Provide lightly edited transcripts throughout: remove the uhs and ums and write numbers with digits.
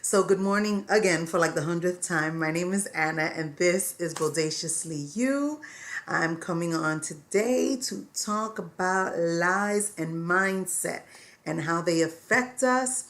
So, good morning again for like the 100th time. My name is Anna, and this is Bodaciously You. I'm coming on today to talk about lies and mindset and how they affect us.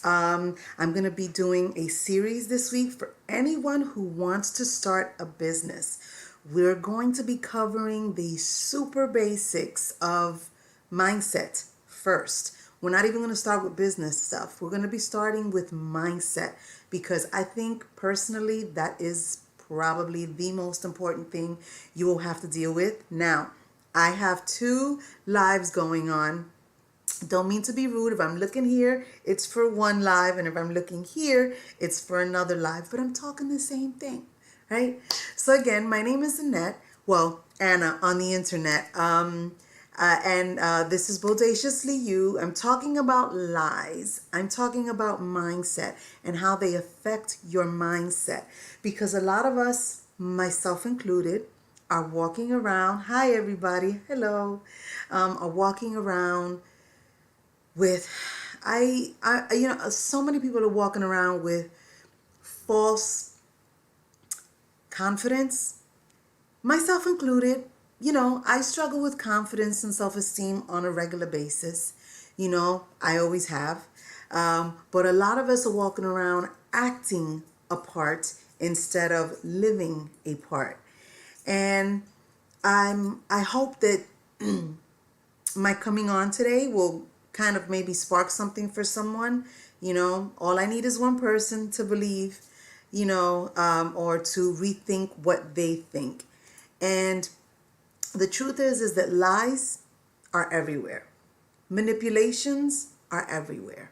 I'm going to be doing a series this week for anyone who wants to start a business. We're going to be covering the super basics of mindset first. We're not even going to start with business stuff. We're going to be starting with mindset because I think personally that is probably the most important thing you will have to deal with. Now, I have two lives going on. Don't mean to be rude. If I'm looking here, it's for one live, and if I'm looking here, it's for another live, but I'm talking the same thing, right? So again, my name is Annette. Well, Anna on the internet. And this is Bodaciously You. I'm talking about lies. I'm talking about mindset and how they affect your mindset. Because a lot of us, myself included, are walking around. Hi, everybody. Hello. Are walking around with so many people are walking around with false confidence, myself included. I struggle with confidence and self-esteem on a regular basis. I always have. But a lot of us are walking around acting a part instead of living a part. And I hope that my coming on today will kind of maybe spark something for someone. All I need is one person to believe, or to rethink what they think. And the truth is that lies are everywhere. Manipulations are everywhere,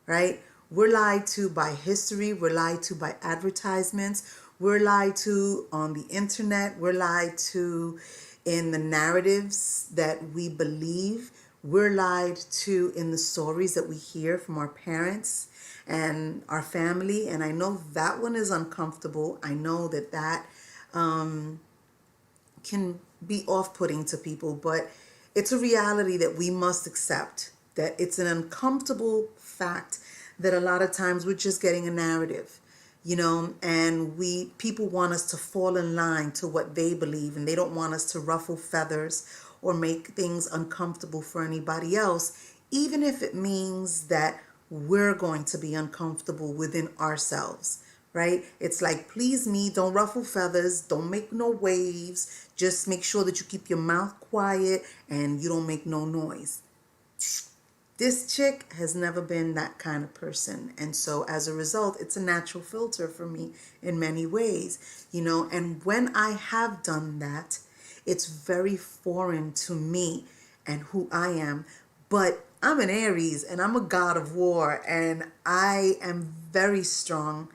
right? We're lied to by history. We're lied to by advertisements. We're lied to on the internet. We're lied to in the narratives that we believe. We're lied to in the stories that we hear from our parents and our family. And I know that one is uncomfortable. I know that can be off-putting to people, but it's a reality that we must accept, that it's an uncomfortable fact that a lot of times we're just getting a narrative, and people want us to fall in line to what they believe, and they don't want us to ruffle feathers or make things uncomfortable for anybody else, even if it means that we're going to be uncomfortable within ourselves, right? It's like, please me, don't ruffle feathers, don't make no waves, just make sure that you keep your mouth quiet and you don't make no noise. This chick has never been that kind of person. And so as a result, it's a natural filter for me in many ways, and when I have done that, it's very foreign to me and who I am. But I'm an Aries and I'm a god of war, and I am very strong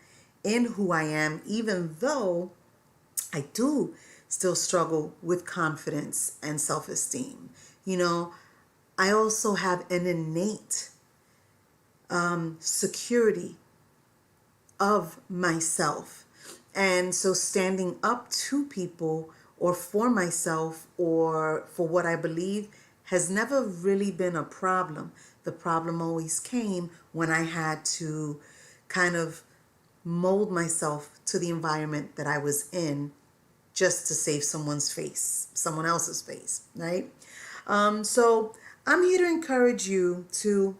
in who I am, even though I do still struggle with confidence and self-esteem. I also have an innate security of myself. And so standing up to people or for myself or for what I believe has never really been a problem. The problem always came when I had to kind of mold myself to the environment that I was in just to save someone else's face, right? So I'm here to encourage you to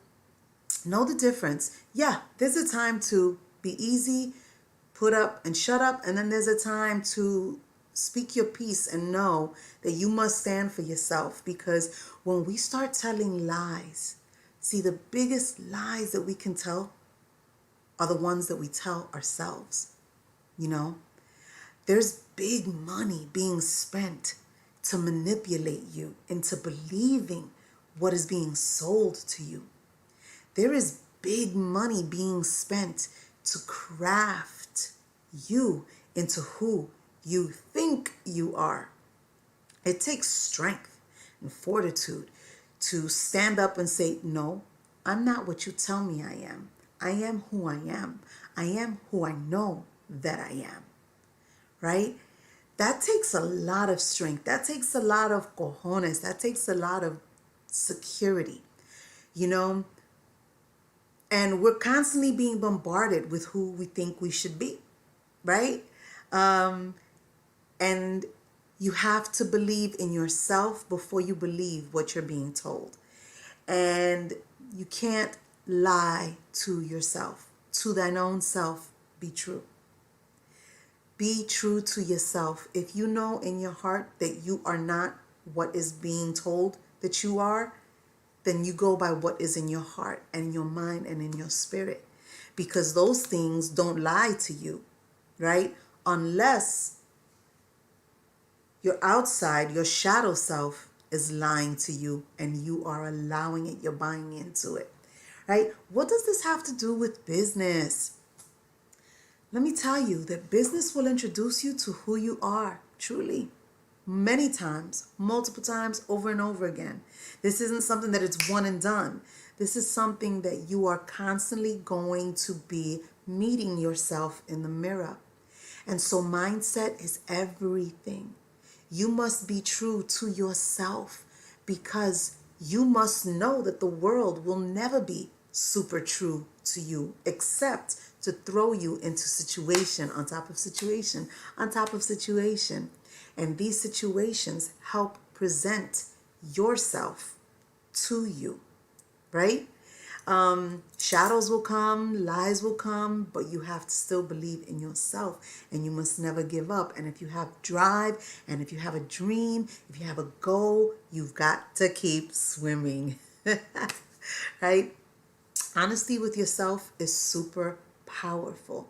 know the difference. Yeah, there's a time to be easy, put up and shut up, and then there's a time to speak your piece and know that you must stand for yourself. Because when we start telling lies, see, the biggest lies that we can tell are the ones that we tell ourselves. You know, there's big money being spent to manipulate you into believing what is being sold to you. There is big money being spent to craft you into who you think you are. It takes strength and fortitude to stand up and say, no, I'm not what you tell me I am. I am who I am. I am who I know that I am, right? That takes a lot of strength. That takes a lot of cojones. That takes a lot of security, you know? And we're constantly being bombarded with who we think we should be, right? And you have to believe in yourself before you believe what you're being told. And you can't lie to yourself. To thine own self, be true. Be true to yourself. If you know in your heart that you are not what is being told that you are, then you go by what is in your heart and your mind and in your spirit. Because those things don't lie to you, right? Unless your outside, your shadow self is lying to you and you are allowing it, you're buying into it, right? What does this have to do with business? Let me tell you that business will introduce you to who you are, truly. Many times, multiple times, over and over again. This isn't something that it's one and done. This is something that you are constantly going to be meeting yourself in the mirror. And so mindset is everything. You must be true to yourself because you must know that the world will never be super true to you except to throw you into situation on top of situation on top of situation. And these situations help present yourself to you, right? Shadows will come, lies will come, but you have to still believe in yourself and you must never give up. And if you have drive and if you have a dream, if you have a goal, you've got to keep swimming, right? Honesty with yourself is super powerful.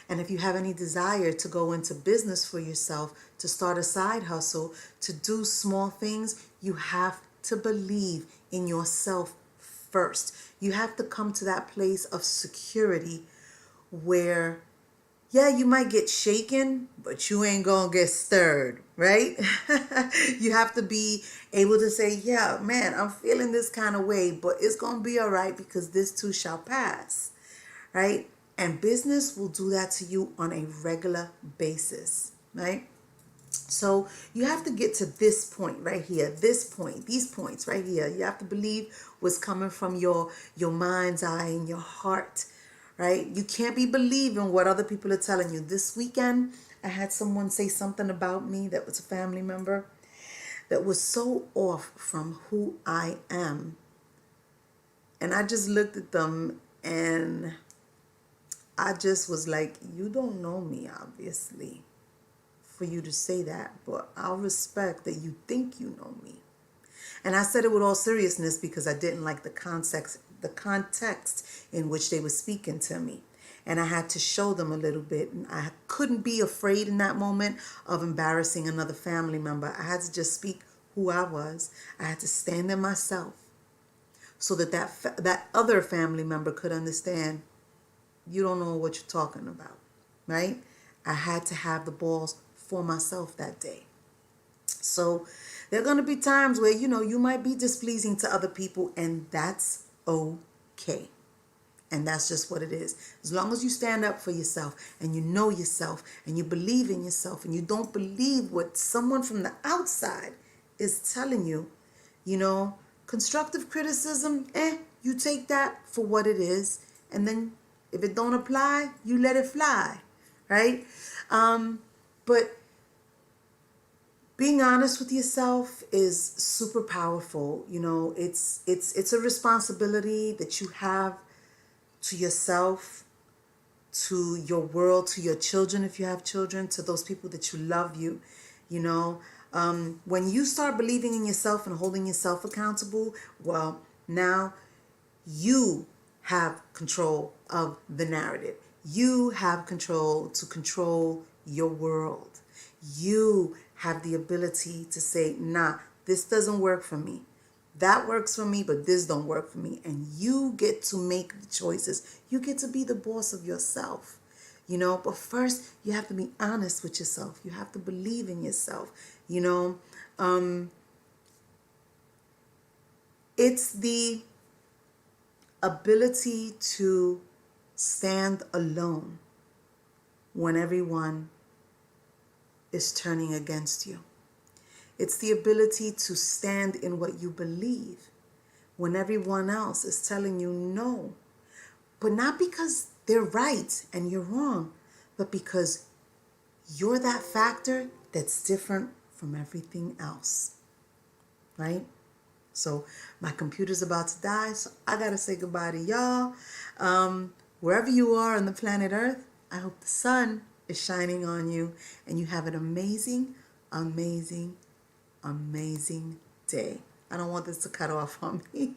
And if you have any desire to go into business for yourself, to start a side hustle, to do small things, you have to believe in yourself first. You have to come to that place of security where, yeah, you might get shaken, but you ain't gonna get stirred, right? You have to be able to say, yeah, man, I'm feeling this kind of way, but it's gonna be all right because this too shall pass, right? And business will do that to you on a regular basis, right? So you have to get to this point right here, this point, these points right here. You have to believe what's coming from your mind's eye and your heart, right? You can't be believing what other people are telling you. This weekend, I had someone say something about me that was a family member that was so off from who I am. And I just looked at them and I just was like, you don't know me, obviously, for you to say that, but I'll respect that you think you know me. And I said it with all seriousness because I didn't like the context in which they were speaking to me. And I had to show them a little bit. And I couldn't be afraid in that moment of embarrassing another family member. I had to just speak who I was. I had to stand in myself so that other family member could understand you don't know what you're talking about, right? I had to have the balls for myself that day. So there are going to be times where, you might be displeasing to other people, and that's okay. And that's just what it is. As long as you stand up for yourself and you know yourself and you believe in yourself and you don't believe what someone from the outside is telling you, constructive criticism, you take that for what it is. And then if it don't apply, you let it fly, right? But being honest with yourself is super powerful. It's a responsibility that you have to yourself, to your world, to your children if you have children, to those people that you love you. When you start believing in yourself and holding yourself accountable, well, now you have control of the narrative. You have control to control your world. You have the ability to say, nah, this doesn't work for me. That works for me, but this don't work for me. And you get to make the choices. You get to be the boss of yourself. But first you have to be honest with yourself. You have to believe in yourself. It's the ability to stand alone when everyone is turning against you. It's the ability to stand in what you believe when everyone else is telling you no. but not because they're right and you're wrong, but because you're that factor that's different from everything else, right? So my computer's about to die, so I gotta say goodbye to y'all. Wherever you are on the planet Earth, I hope the sun is shining on you and you have an amazing, amazing, amazing day. I don't want this to cut off on me.